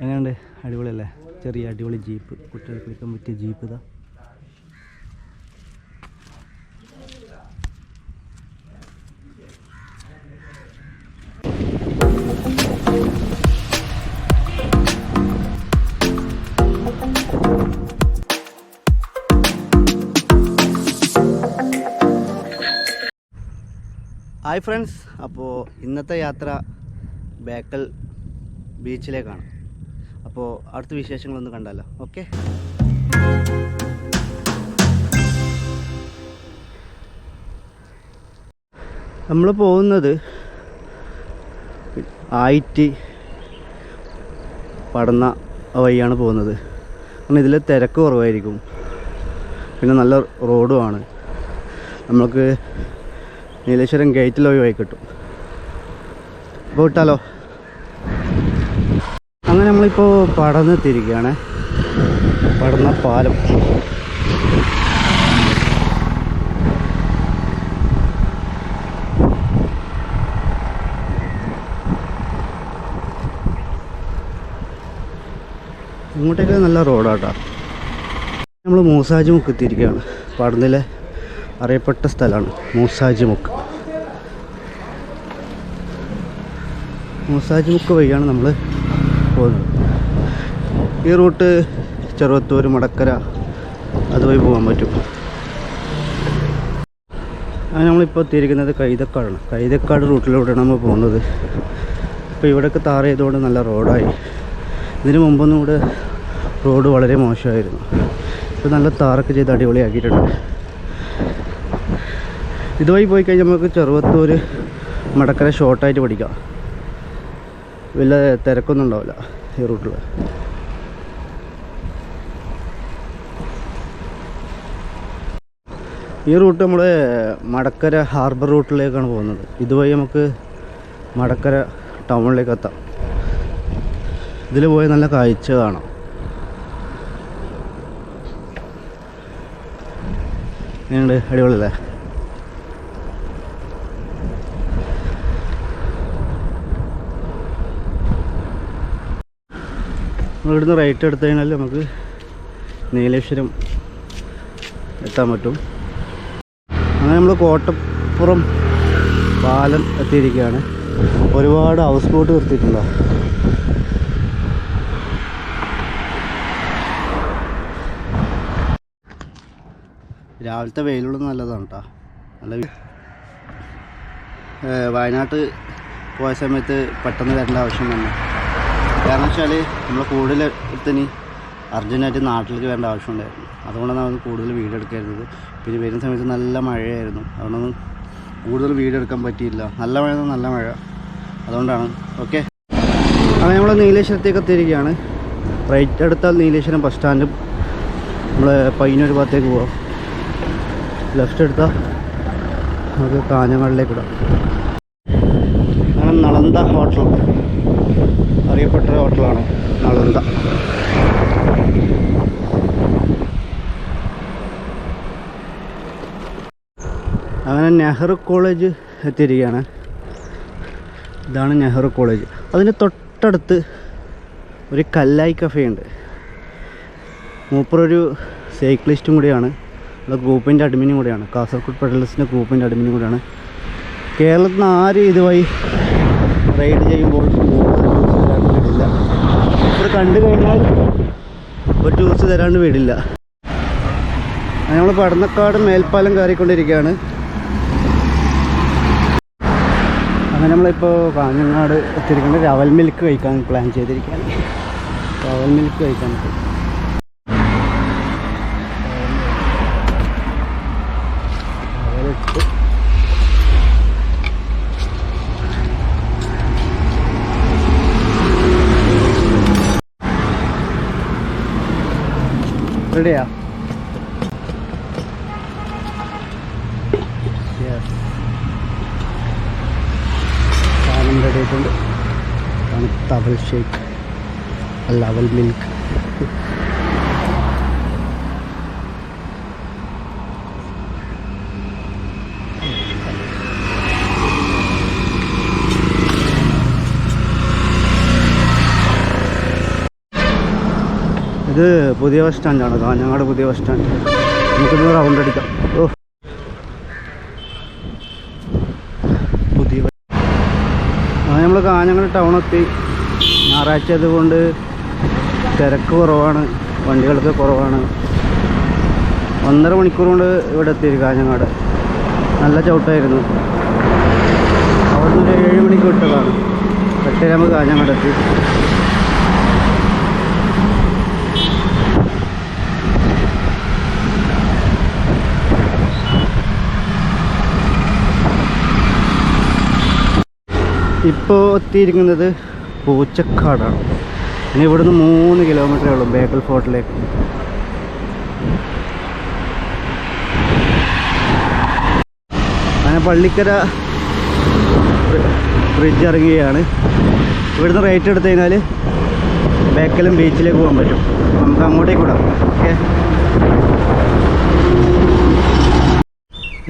എങ്ങനെയുണ്ട്? അടിപൊളിയല്ലേ? ചെറിയ അടിപൊളി ജീപ്പ്, കുട്ടികൾക്ക് കളിക്കാൻ പറ്റിയ ജീപ്പ്. ഇതാ ഹായ് ഫ്രണ്ട്സ്, അപ്പോൾ ഇന്നത്തെ യാത്ര ബേക്കൽ ബീച്ചിലേക്കാണ്. അപ്പോൾ അടുത്ത വിശേഷങ്ങളൊന്ന് കണ്ടാലോ. ഓക്കെ, നമ്മൾ പോകുന്നത് ആയിറ്റി പടന്ന വഴിയാണ് പോകുന്നത്. കാരണം ഇതിൽ തിരക്ക് കുറവായിരിക്കും, പിന്നെ നല്ല റോഡുമാണ്. നമുക്ക് നീലേശ്വരം ഗേറ്റിൽ വഴി കിട്ടും. അപ്പോൾ വിട്ടാലോ? അങ്ങനെ നമ്മളിപ്പോൾ പടന്നെത്തിയിരിക്കുകയാണ്. പടന്ന പാലം. ഇങ്ങോട്ടേക്ക് നല്ല റോഡാട്ടോ. നമ്മൾ മൂസാജി മുക്ക് എത്തിയിരിക്കുകയാണ്. പടന്നിലെ അറിയപ്പെട്ട സ്ഥലമാണ് മൂസാജി മുക്ക്. മൂസാജി മുക്ക് വഴിയാണ് നമ്മൾ പോകുന്നത്. ഈ റൂട്ട് ചെറുവത്തൂർ, മടക്കര അതുവഴി പോകാൻ പറ്റും. അങ്ങനെ നമ്മളിപ്പോൾ എത്തിയിരിക്കുന്നത് കൈതക്കാടാണ്. കൈതക്കാട് റൂട്ടിലൂടെയാണ് നമ്മൾ പോകുന്നത്. ഇപ്പോൾ ഇവിടെയൊക്കെ താർ ചെയ്തുകൊണ്ട് നല്ല റോഡായി. ഇതിന് മുമ്പൊന്നും കൂടെ റോഡ് വളരെ മോശമായിരുന്നു. ഇപ്പോൾ നല്ല താറൊക്കെ ചെയ്ത് അടിപൊളിയാക്കിയിട്ടുണ്ട്. ഇതുവഴി പോയി കഴിഞ്ഞാൽ നമുക്ക് ചെറുവത്തൂർ, മടക്കര ഷോർട്ടായിട്ട് പഠിക്കാം. വലിയ തിരക്കൊന്നും ഉണ്ടാവില്ല ഈ റൂട്ടിൽ. ഈ റൂട്ട് നമ്മൾ മടക്കര ഹാർബർ റൂട്ടിലേക്കാണ് പോകുന്നത്. ഇതുവഴി നമുക്ക് മടക്കര ടൗണിലേക്ക് എത്താം. ഇതിൽ പോയി നല്ല കാഴ്ച കാണാം. എങ്ങനെയുണ്ട്? അടിപൊളിയല്ലേ? നമ്മളിവിടുന്ന് റൈറ്റ് എടുത്തു കഴിഞ്ഞാൽ നമുക്ക് നീലേശ്വരം എത്താൻ പറ്റും. അങ്ങനെ നമ്മൾ കോട്ടപ്പുറം പാലം എത്തിയിരിക്കുകയാണ്. ഒരുപാട് ഹൗസ് ബോട്ട് നിർത്തിയിട്ടുണ്ടോ? രാവിലത്തെ വെയിലുള്ള നല്ലതാണ് കേട്ടോ. നല്ല വയനാട്ട് പോയ സമയത്ത് പെട്ടെന്ന് വരേണ്ട ആവശ്യം വന്നു. കാരണം വെച്ചാൽ നമ്മൾ കൂടുതൽ എടുത്തിന് അർജൻറ്റായിട്ട് നാട്ടിലേക്ക് വരേണ്ട ആവശ്യമുണ്ടായിരുന്നു. അതുകൊണ്ടാണ് നമ്മൾ കൂടുതൽ വീഡിയോ എടുക്കായിരുന്നത്. പിന്നെ വരുന്ന സമയത്ത് നല്ല മഴയായിരുന്നു. അതുകൊണ്ടൊന്നും കൂടുതൽ വീഡിയോ എടുക്കാൻ പറ്റിയില്ല. നല്ല മഴ, നല്ല മഴ, അതുകൊണ്ടാണ്. ഓക്കെ, അങ്ങനെ നമ്മൾ നീലേശ്വരത്തേക്ക് എത്തിയിരിക്കുകയാണ്. റൈറ്റ് എടുത്താൽ നീലേശ്വരം ബസ് സ്റ്റാൻഡും നമ്മൾ പയ്യന്നൂർ ഭാഗത്തേക്ക് പോകാം. ലെഫ്റ്റ് എടുത്താൽ നമുക്ക് കാഞ്ഞങ്ങാടിലേക്ക് ഇടാം. അങ്ങനെ നളന്ദ ഹോട്ടൽ, അറിയപ്പെട്ട ഹോട്ടലാണ് നളന്ദ. അങ്ങനെ നെഹ്റു കോളേജ് എത്തിയിരിക്കുകയാണ്. ഇതാണ് നെഹ്റു കോളേജ്. അതിന് തൊട്ടടുത്ത് ഒരു കല്ലായി കഫേ ഉണ്ട്. മൂപ്പറൊരു സൈക്ലിസ്റ്റും കൂടിയാണ്, ഗ്രൂപ്പിൻ്റെ അഡ്മിനും കൂടിയാണ്. കാസർഗോഡ് പെഡലേഴ്സിൻ്റെ ഗ്രൂപ്പിൻ്റെ അഡ്മിനും കൂടിയാണ്. കേരളത്തിൽ നിന്ന് ആരും ഇതുവഴി റൈഡ് ചെയ്യുമ്പോൾ വിടില്ല. ഇപ്പോൾ കണ്ടു കഴിഞ്ഞാൽ ഒരു ടൂറിസ്റ്റ് തരാണ്ട് വിടില്ല. നമ്മൾ പടന്നക്കാട് മേൽപ്പാലം കയറിക്കൊണ്ടിരിക്കുകയാണ്. അങ്ങനെ നമ്മളിപ്പോൾ കാഞ്ഞങ്ങാട് എത്തിയിരിക്കുന്നത് രവൽ മിൽക്ക് കഴിക്കാൻ പ്ലാൻ ചെയ്തിരിക്കുകയാണ്. രവൽ മിൽക്ക് കഴിക്കാൻ റെഡിയാ? സാധനം റെഡി ആയിട്ടുണ്ട്. തണുത്ത അവൽ ഷേക്ക്, അല്ല അവൽ മിൽക്ക്. ഇത് പുതിയ ബസ് സ്റ്റാൻഡാണ്, കാഞ്ഞങ്ങാട് പുതിയ ബസ് സ്റ്റാൻഡ്. നമുക്കിന്ന് റൗണ്ട് അടിക്കാം. ഓ പുതിയ നമ്മൾ കാഞ്ഞങ്ങാട് ടൗണെത്തി. ഞായറാഴ്ച അതുകൊണ്ട് തിരക്ക് കുറവാണ്, വണ്ടികൾക്ക് കുറവാണ്. 1.5 മണിക്കൂർ കൊണ്ട് ഇവിടെ എത്തി കാഞ്ഞങ്ങാട്. നല്ല ചവിട്ടായിരുന്നു. അവിടുന്ന് ഒരു 7 മണിക്ക് വിട്ടതാണ്. 8 നമുക്ക് കാഞ്ഞങ്ങാട് എത്തി. ഇപ്പോൾ എത്തിയിരിക്കുന്നത് പൂച്ചക്കാടാണ്. ഇനി ഇവിടുന്ന് 3 കിലോമീറ്ററേ ഉള്ളൂ ബേക്കൽ ഫോർട്ടിലേക്ക്. അങ്ങനെ പള്ളിക്കര ബ്രിഡ്ജ് ഇറങ്ങുകയാണ്. ഇവിടുന്ന് റൈറ്റ് എടുത്തു കഴിഞ്ഞാൽ ബേക്കലും ബീച്ചിലേക്ക് പോകാൻ പറ്റും. നമുക്ക് അങ്ങോട്ടേക്ക് വിടാം. ഓക്കെ,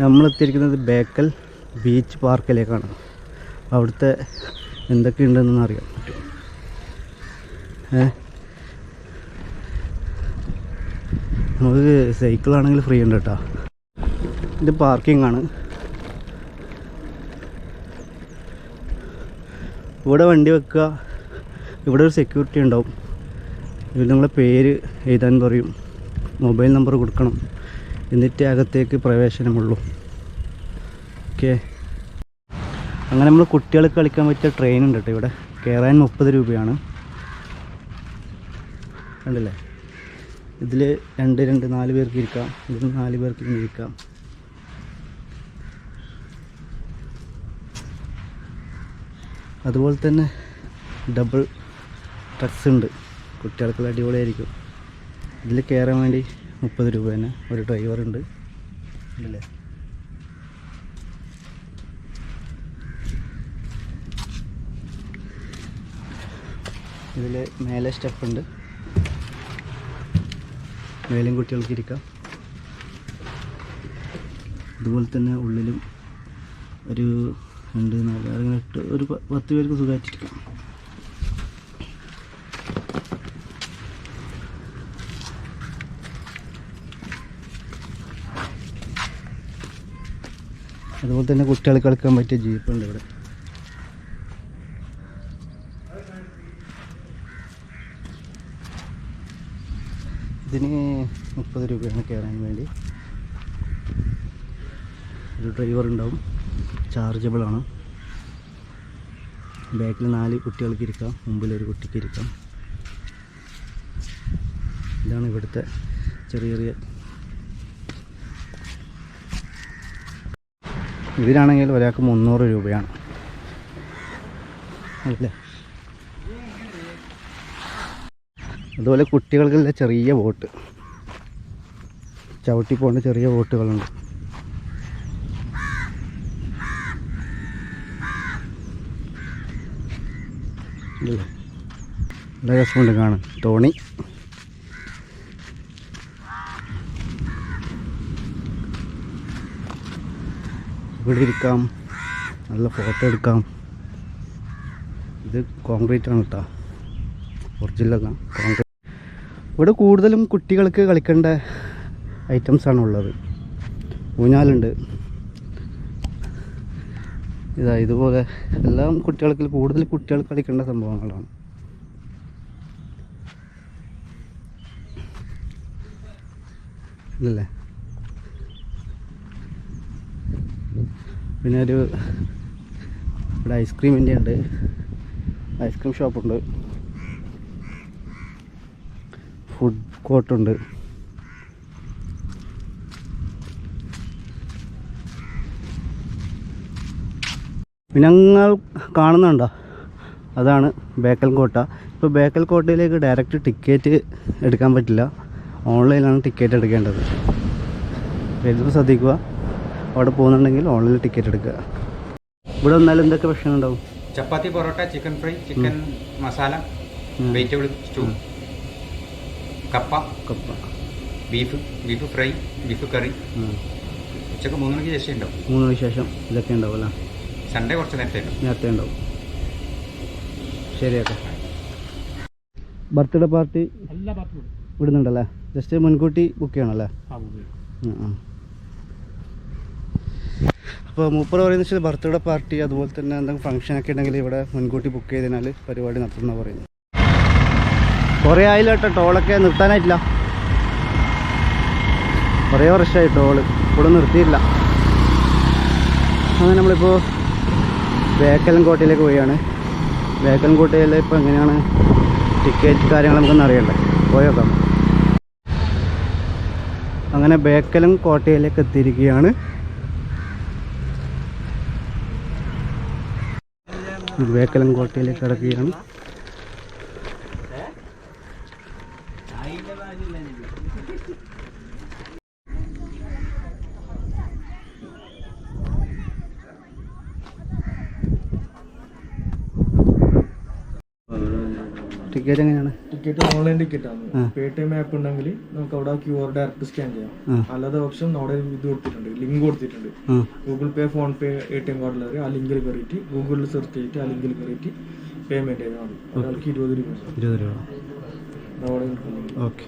നമ്മളെത്തിയിരിക്കുന്നത് ബേക്കൽ ബീച്ച് പാർക്കിലേക്കാണ്. അവിടുത്തെ എന്തൊക്കെയുണ്ടെന്ന് അറിയാൻ പറ്റും. നമുക്ക് സൈക്കിളാണെങ്കിൽ ഫ്രീ ഉണ്ട് കേട്ടോ. ഇത് പാർക്കിംഗ് ആണ്. ഇവിടെ വണ്ടി വെക്കുക. ഇവിടെ ഒരു സെക്യൂരിറ്റി ഉണ്ടാവും. ഇതിൽ നിങ്ങളെ പേര് എഴുതാൻ പറയും, മൊബൈൽ നമ്പർ കൊടുക്കണം, എന്നിട്ട് അകത്തേക്ക് പ്രവേശനമുള്ളൂ. ഓക്കെ, അങ്ങനെ നമ്മൾ കുട്ടികൾക്ക് കളിക്കാൻ പറ്റിയ ട്രെയിൻ ഉണ്ട് കേട്ടോ. ഇവിടെ കയറാൻ 30 രൂപയാണ്. കണ്ടില്ലേ, ഇതിൽ 4 പേർക്ക് ഇരിക്കാം, ഇതിൽ 4 പേർക്ക് ഇരിക്കാം. അതുപോലെ തന്നെ ഡബിൾ ട്രക്സ് ഉണ്ട്. കുട്ടികൾക്ക് അടിപൊളിയായിരിക്കും. ഇതിൽ കയറാൻ വേണ്ടി 30 രൂപ തന്നെ. ഒരു ഡ്രൈവറുണ്ട്. അല്ലേ, ഇതിൽ മേലെ സ്റ്റെപ്പുണ്ട്. മേലും കുട്ടികൾക്ക് ഇരിക്കാം. അതുപോലെ തന്നെ ഉള്ളിലും ഒരു 2, 4, 6, 8, ഒരു 10 പേർക്ക് സുഖമായിട്ടിരിക്കാം. അതുപോലെ തന്നെ കുട്ടികൾക്ക് കളിക്കാൻ പറ്റിയ ജീപ്പുണ്ട് ഇവിടെ. ഇതിന് 30 രൂപയാണ് കയറാൻ വേണ്ടി. ഒരു ഡ്രൈവർ ഉണ്ടാവും, ചാർജബിളാണ്. ബാക്കിൽ 4 കുട്ടികൾക്ക് ഇരിക്കാം, മുമ്പിലൊരു കുട്ടിക്ക് ഇരിക്കാം. ഇതാണ് ഇവിടുത്തെ ചെറിയ ഇതിനാണെങ്കിൽ ഒരാൾക്ക് 300 രൂപയാണ് അല്ലേ. അതുപോലെ കുട്ടികൾക്കുള്ള ചെറിയ ബോട്ട്, ചവിട്ടി പോകേണ്ട ചെറിയ ബോട്ടുകളുണ്ട്. നല്ല രസമുണ്ട് കാണാൻ. തോണി, ഇവിടെ ഇരിക്കാം, നല്ല ഫോട്ടോ എടുക്കാം. ഇത് കോൺക്രീറ്റ് ആണ് കേട്ടോ, ഒറിജിനലല്ല, കോൺക്രീറ്റ്. ഇവിടെ കൂടുതലും കുട്ടികൾക്ക് കളിക്കേണ്ട ഐറ്റംസാണ് ഉള്ളത്. ഊഞ്ഞാലുണ്ട്. ഇതുപോലെ എല്ലാം കുട്ടികൾക്ക്, കൂടുതൽ കുട്ടികൾ കളിക്കേണ്ട സംഭവങ്ങളാണ്. ഇല്ലേ, പിന്നെ ഇവിടെ ഐസ്ക്രീമിൻ്റെ ഉണ്ട്, ഐസ്ക്രീം ഷോപ്പുണ്ട്, ഫുഡ് കോർട്ടുണ്ട്. പിന്നെ ഞങ്ങൾ കാണുന്നുണ്ടോ, അതാണ് ബേക്കൽ കോട്ട. ഇപ്പോൾ ബേക്കൽ കോട്ടയിലേക്ക് ഡയറക്റ്റ് ടിക്കറ്റ് എടുക്കാൻ പറ്റില്ല, ഓൺലൈനിലാണ് ടിക്കറ്റ് എടുക്കേണ്ടത്. ഇത് ശ്രദ്ധിക്കുക, അവിടെ പോകുന്നുണ്ടെങ്കിൽ ഓൺലൈനിൽ ടിക്കറ്റ് എടുക്കുക. ഇവിടെ വന്നാലും എന്തൊക്കെ ഭക്ഷണം ഉണ്ടാവും? Chapati, parotta, chicken fry, chicken masala, vegetable stew, കപ്പ, ബീഫ് ഫ്രൈ, ബീഫ് കറി. ഉച്ചക്ക് 3 മണിക്ക് ശേഷം ഉണ്ടാവും. 3 മണിക്ക് ശേഷം ഇതൊക്കെ ഉണ്ടാവും അല്ലേ? സൺഡേ കുറച്ച് നേരത്തെ ഉണ്ടാവും. ശരിയാക്കാം. ബർത്ത്ഡേ പാർട്ടി വിടുന്നുണ്ടല്ലേ? ജസ്റ്റ് മുൻകൂട്ടി ബുക്ക് ചെയ്യണമല്ലേ? അപ്പോൾ മൂപ്പർ പറയുന്നത് വെച്ചാൽ ബർത്ത്ഡേ പാർട്ടി അതുപോലെ തന്നെ എന്തെങ്കിലും ഫംഗ്ഷനൊക്കെ ഉണ്ടെങ്കിൽ ഇവിടെ മുൻകൂട്ടി ബുക്ക് ചെയ്തതിനാൽ പരിപാടി നടത്തുന്ന പറയുന്നത്. കുറേ ആയില്ല കേട്ടോ, ടോളൊക്കെ നിർത്താനായിട്ടില്ല. കുറേ വർഷമായി ടോള് ഇവിടെ നിർത്തിയില്ല. അങ്ങനെ നമ്മളിപ്പോൾ ബേക്കലം കോട്ടയിലേക്ക് പോവുകയാണ്. ബേക്കലം കോട്ടയിൽ ഇപ്പോൾ എങ്ങനെയാണ് ടിക്കറ്റ് കാര്യങ്ങൾ നമുക്കൊന്നും അറിയണ്ടേ, പോയേക്കാം. അങ്ങനെ ബേക്കലം കോട്ടയിലേക്ക് എത്തിയിരിക്കുകയാണ്. ബേക്കലം കോട്ടയിലേക്ക് കിടക്കുകയാണ്. ടിക്കറ്റ് എങ്ങനെയാണ്? ടിക്കറ്റ് ഓൺലൈൻ ടിക്കറ്റ് ആണ്. പേടിഎം ആപ്പ് ഉണ്ടെങ്കിൽ നമുക്ക് അവിടെ QR ഡയറക്റ്റ് സ്കാൻ ചെയ്യാം. അല്ലാതെ ഓപ്ഷൻ അവിടെ ഇത് കൊടുത്തിട്ടുണ്ട്, ലിങ്ക് കൊടുത്തിട്ടുണ്ട്. ഗൂഗിൾ പേ, ഫോൺ പേ, ATM കാർഡിലവർ ആ ലിങ്കിൽ കയറിയിട്ട് ഗൂഗിളിൽ സെർച്ച് ചെയ്തിട്ട് ആ ലിങ്കിൽ കയറിയിട്ട് പേയ്മെന്റ് ചെയ്താൽ മതി. ഒരാൾക്ക് 20 രൂപ. 20 രൂപ. ഓക്കെ.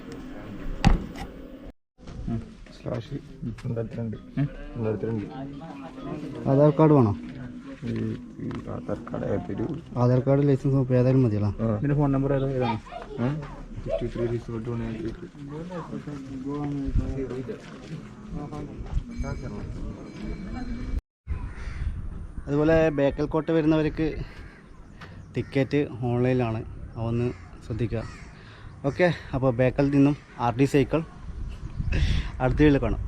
ആധാർ കാർഡ് വേണോ? ആധാർ കാർഡ്, ലൈസൻസ് ഏതായാലും മതിയല്ലോ. പിന്നെ ഫോൺ നമ്പർ ഏതാണ്? അതുപോലെ ബേക്കൽ കോട്ട വരുന്നവർക്ക് ടിക്കറ്റ് ഓൺലൈനിലാണ്, അതൊന്ന് ശ്രദ്ധിക്കുക. ഓക്കെ. അപ്പോൾ ബേക്കലിൽ നിന്നും RD സൈക്കിൾ അടുത്ത വീട്ടിൽ കാണാം.